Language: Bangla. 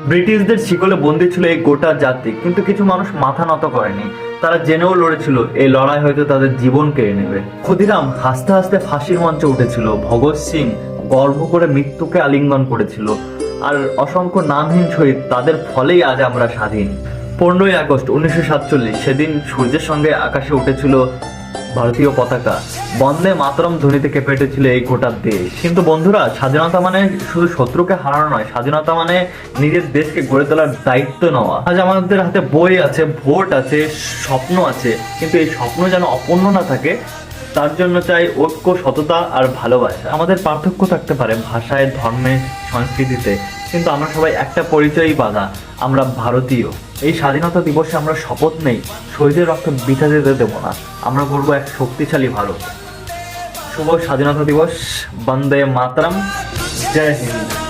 ব্রিটিশদের শিকলে বন্দী ছিল এই গোটা জাতি, কিন্তু কিছু মানুষ মাথা নত করেনি। তারা জেনেও লড়েছিল এই লড়াই হয়তো তাদের জীবন কেড়ে নেবে। ক্ষুদিরাম হাসতে হাসতে ফাঁসির মঞ্চে উঠেছিল, ভগৎ সিং গর্ব করে মৃত্যুকে আলিঙ্গন করেছিল, আর অসংখ্য নামহীন শহীদ, তাদের ফলেই আজ আমরা স্বাধীন। 15ই আগস্ট 1947 সেদিন সূর্যের সঙ্গে আকাশে উঠেছিল ভারতীয় পতাকা, বন্দে মাতরম ধ্বনিতে কেঁপে উঠেছিল এই গোটা দেশ। কিন্তু বন্ধুরা, স্বাধীনতা মানে শুধু শত্রুকে হারানো নয়, স্বাধীনতা মানে নিজের দেশকে গড়ে তোলার দায়িত্ব নেওয়া। আজ আমাদের হাতে বই আছে, ভোট আছে, স্বপ্ন আছে, কিন্তু এই স্বপ্ন যেন অপূর্ণ না থাকে, তার জন্য চাই ঐক্য, সততা আর ভালোবাসা। আমাদের পার্থক্য থাকতে পারে ভাষায়, ধর্মে, সংস্কৃতিতে, কিন্তু আমরা সবাই একটা পরিচয়ই বাঁধা, আমরা ভারতীয়। এই স্বাধীনতা দিবসে আমরা শপথ নেই শহীদের রক্ত বৃথা যেতে দেবো না, আমরা করবো এক শক্তিশালী ভারত। শুভ স্বাধীনতা দিবস, বন্দে মাতরম, জয় হিন্দ।